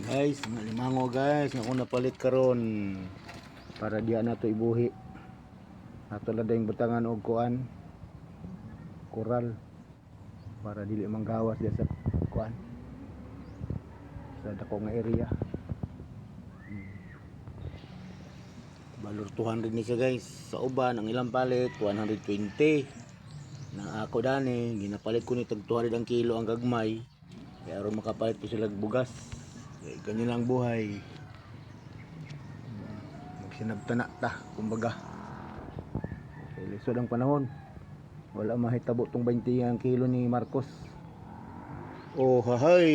Guys, malimango guys, nga ako napalit karon para diya na to ibuhi. Ato lang dayong butangan og kuan, koral para dili manggawas diya sa kuan. Sa dako nga area. Balor 200 ni siya guys. Sa uban ang ilang palit 120. Na ako dani ginapalit ko ni tag 200 ang kilo ang gagmay. Kaya aron makapalit ko sila bugas. Ganyan lang buhay. Magsinabtana ta, kumbaga. Lisod ang panahon. Wala mahitabo tong 20 ang kilo ni Marcos. Oh, hahay.